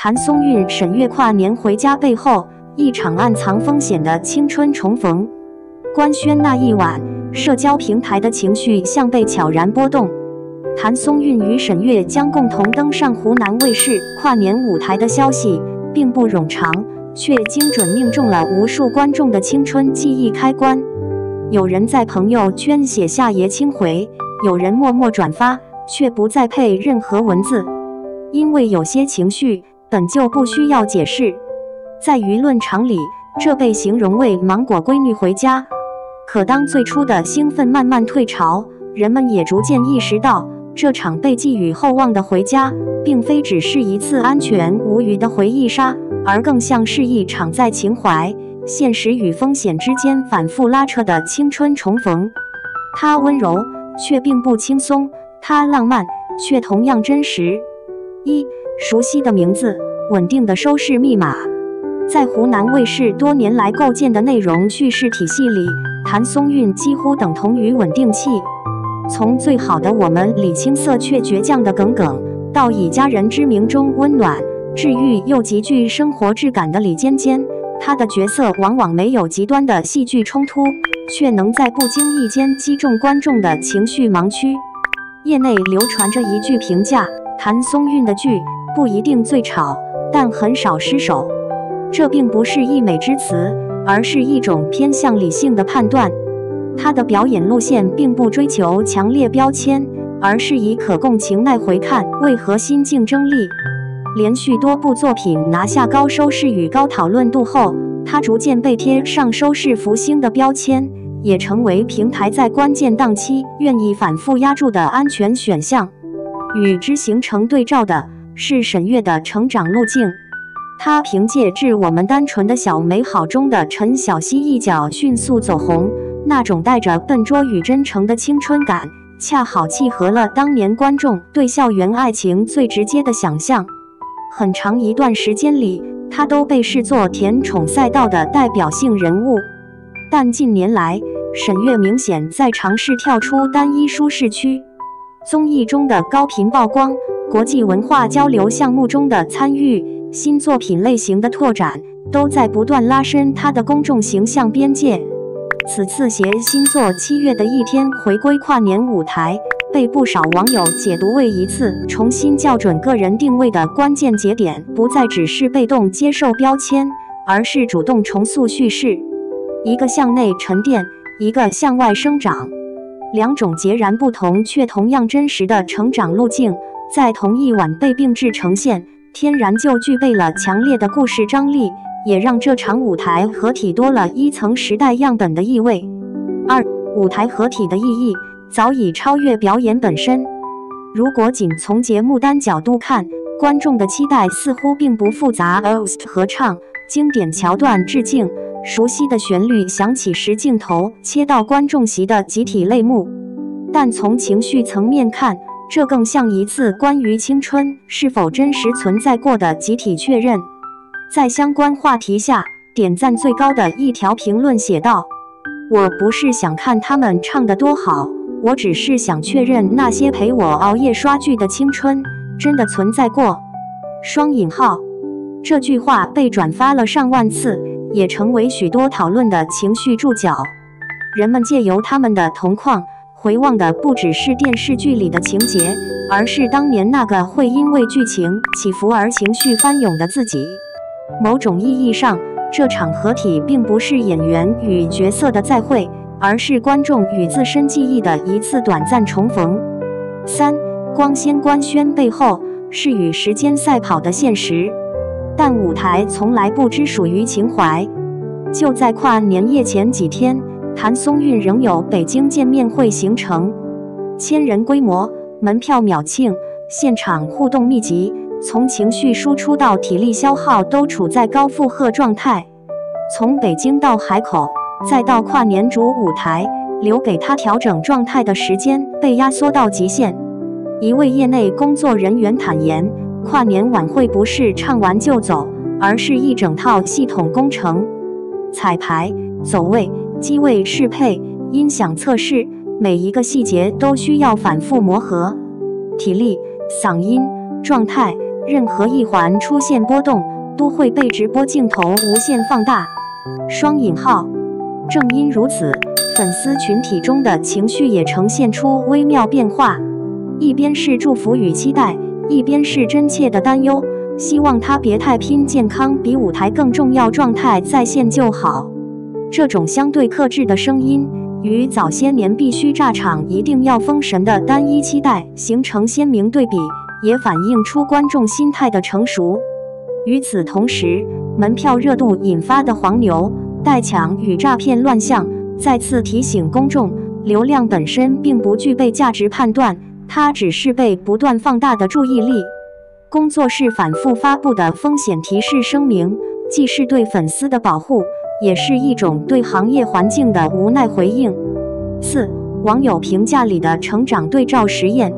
譚松韻、沈月跨年回家背後，一場暗藏風險的青春重逢。官宣那一晚，社交平台的情緒像被悄然波動。譚松韻與沈月將共同登上湖南衛視跨年舞台的消息，並不冗長，卻精準命中了無數觀眾的青春記憶開關。有人在朋友圈寫下爺青回，有人默默轉發，卻不再配任何文字，因為有些情緒本就不需要解釋。在輿論場裡，這被形容為芒果閨女回家。可當最初的興奮慢慢退潮，人們也逐漸意識到，這場被寄予厚望的回家，並非只是一次安全無虞的回憶殺，而更像是一場在情懷、現實與風險之間反覆拉扯的青春重逢。它溫柔，卻並不輕鬆；它浪漫，卻同樣真實。熟悉的名字，穩定的收視密碼。在湖南衛視多年來構建的內容敘事體系裡，譚松韻幾乎等同於穩定器。從最好的我們裡青澀卻倔強的耿耿，到以家人之名中溫暖、治癒又極具生活質感的李尖尖，他的角色往往沒有極端的戲劇衝突，卻能在不經意間擊中觀眾的情緒盲區。業內流傳着一句評價：譚松韻的劇不一定最吵，但很少失手。這並不是溢美之詞，而是一種偏向理性的判斷。他的表演路線並不追求強烈標籤，而是以可共情耐回看為核心競爭力。連續多部作品拿下高收視與高討論度後，他逐漸被貼上收視福星的標籤，也成為平台在關鍵檔期願意反覆押注的安全選項。與之形成對照的是沈月的成長路徑。他憑借《致我們單純的小美好》中的陳小希一角迅速走紅，那種帶着笨拙與真誠的青春感，恰好契合了當年觀眾對校園愛情最直接的想象。很長一段時間裡，他都被視作甜寵賽道的代表性人物。但近年來，沈月明顯在嘗試跳出單一舒適區。綜藝中的高頻曝光，國際文化交流項目中的參與，新作品類型的拓展，都在不斷拉伸他的公眾形象邊界。此次攜新作《7月的一天》回歸跨年舞台，被不少網友解讀為一次重新校準個人定位的關鍵節點，不再只是被動接受標籤，而是主動重塑敘事。一個向內沉澱，一個向外生長，兩種截然不同卻同樣真實的成長路徑，在同一晚被並置呈現，天然就具備了強烈的故事張力，也讓這場舞台合體多了一層時代樣本的意味。舞台合體的意義早已超越表演本身。如果僅從節目單角度看，觀眾的期待似乎並不複雜。OST 合唱、經典橋段致敬、熟悉的旋律響起時，鏡頭切到觀眾席的集體淚目。但從情緒層面看，這更像一次關於青春是否真實存在過的集體確認。在相關話題下，點讚最高的一條評論寫道：“我不是想看他們唱得多好，我只是想確認那些陪我熬夜刷劇的青春真的存在過。”這句話被轉發了上萬次，也成為許多討論的情緒注腳。人們借由他們的同框，回望的不只是電視劇裡的情節，而是當年那個會因為劇情起伏而情緒翻湧的自己。某種意義上，這場合體並不是演員與角色的再會，而是觀眾與自身記憶的一次短暫重逢。光鮮官宣背後是與時間賽跑的現實，但舞台從來不只屬於情懷。就在跨年夜前幾天，譚松韻仍有北京見面會行程，1000人規模，門票秒罄，現場互動密集，從情緒輸出到體力消耗都處在高負荷狀態。從北京到海口，再到跨年主舞台，留給他調整狀態的時間被壓縮到極限。一位業內工作人員坦言，跨年晚會不是唱完就走，而是一整套系統工程，彩排、走位、機位適配、音響測試，每一個細節都需要反覆磨合。體力、嗓音、狀態、任何一環出現波動，都會被直播鏡頭無限放大。雙引號。正因如此，粉絲群體中的情緒也呈現出微妙變化，一邊是祝福與期待，一邊是真切的擔憂，希望他別太拼，健康比舞台更重要，狀態在線就好。這種相對克制的聲音，與早些年必須炸場一定要封神的單一期待形成鮮明對比，也反映出觀眾心態的成熟。與此同時，門票熱度引發的黃牛、代搶與詐騙亂象，再次提醒公眾，流量本身並不具備價值判斷，它只是被不斷放大的注意力。工作室反覆發布的風險提示聲明，既是對粉絲的保護，也是一種對行業環境的無奈回應。4. 網友評價裡的成長對照實驗。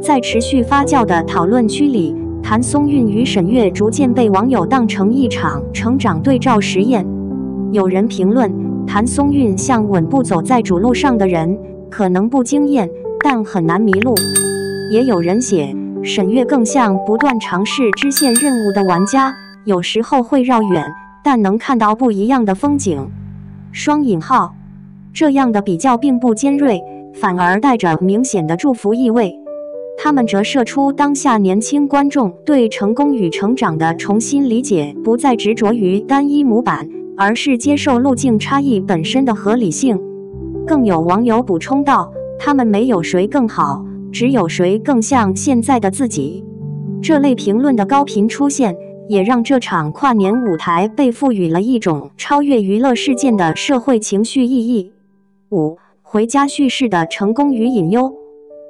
在持續發酵的討論區裡，譚松韻與沈月逐漸被網友當成一場成長對照實驗。有人評論，譚松韻像穩步走在主路上的人，可能不驚豔，但很難迷路。也有人寫，沈月更像不斷嘗試支線任務的玩家，有時候會繞遠，但能看到不一樣的風景。雙引號。這樣的比較並不尖銳，反而帶着明顯的祝福意味。它們折射出當下年輕觀眾對成功與成長的重新理解，不再執着於單一模板，而是接受路徑差異本身的合理性。更有網友補充道，他們沒有誰更好，只有誰更像現在的自己。這類評論的高頻出現，也讓這場跨年舞台被賦予了一種超越娛樂事件的社會情緒意義。5. 回家敘事的成功與隱憂。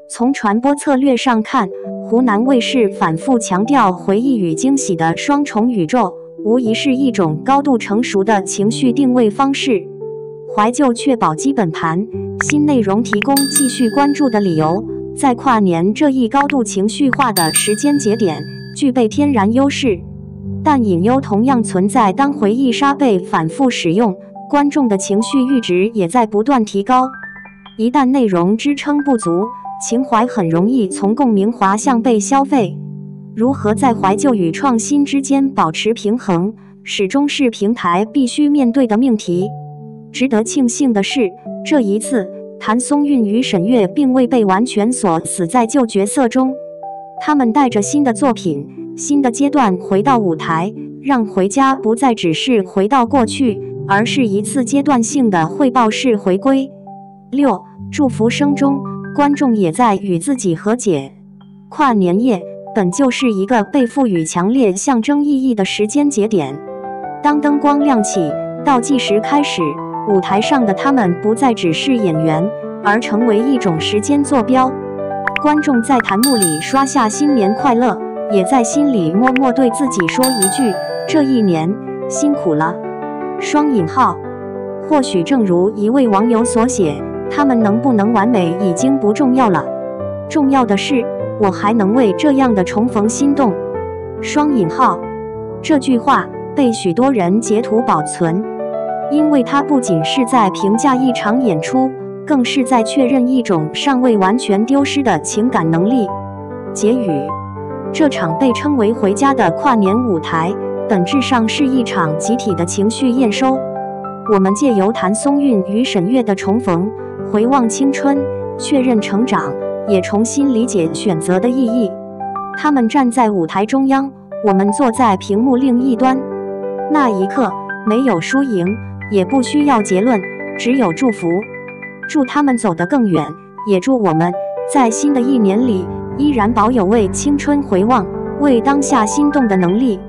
從傳播策略上看，湖南衛視反覆強調回憶與驚喜的雙重宇宙，無疑是一種高度成熟的情緒定位方式。懷舊確保基本盤，新內容提供繼續關注的理由，在跨年這一高度情緒化的時間節點，具備天然優勢。但隱憂同樣存在，當回憶殺被反覆使用，觀眾的情緒閾值也在不斷提高。一旦內容支撐不足，情懷很容易從共鳴滑向被消費。如何在懷舊與創新之間保持平衡，始終是平台必須面對的命題。值得慶幸的是，這一次譚松韻與沈月並未被完全鎖死在舊角色中，他們帶着新的作品、新的階段回到舞台，讓回家不再只是回到過去，而是一次階段性的匯報式回歸。6. 祝福聲中，觀眾也在與自己和解。跨年夜本就是一個被賦予強烈象徵意義的時間節點。當燈光亮起，倒計時開始，舞台上的他們不再只是演員，而成為一種時間坐標。觀眾在彈幕裡刷下新年快樂，也在心裡默默對自己說一句，這一年辛苦了。雙引號。或許正如一位網友所寫，他們能不能完美已經不重要了，重要的是我還能為這樣的重逢心動。雙引號。這句話被許多人截圖保存，因為它不僅是在評價一場演出，更是在確認一種尚未完全丟失的情感能力。結語。這場被稱為回家的跨年舞台，本質上是一場集體的情緒驗收。我們借由譚松韻與沈月的重逢，回望青春，確認成長，也重新理解選擇的意義。他們站在舞台中央，我們坐在屏幕另一端。那一刻，沒有輸贏，也不需要結論，只有祝福。祝他們走得更遠，也祝我們在新的一年裡，依然保有為青春回望、為當下心動的能力。